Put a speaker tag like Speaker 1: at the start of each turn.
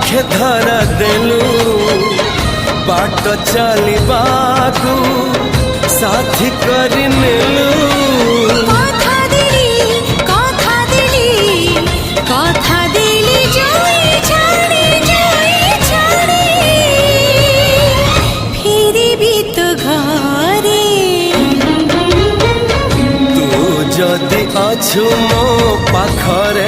Speaker 1: आखे धरा देलू बाट चलबाकू साथी कर नेलू जदि अछु मो पाखरे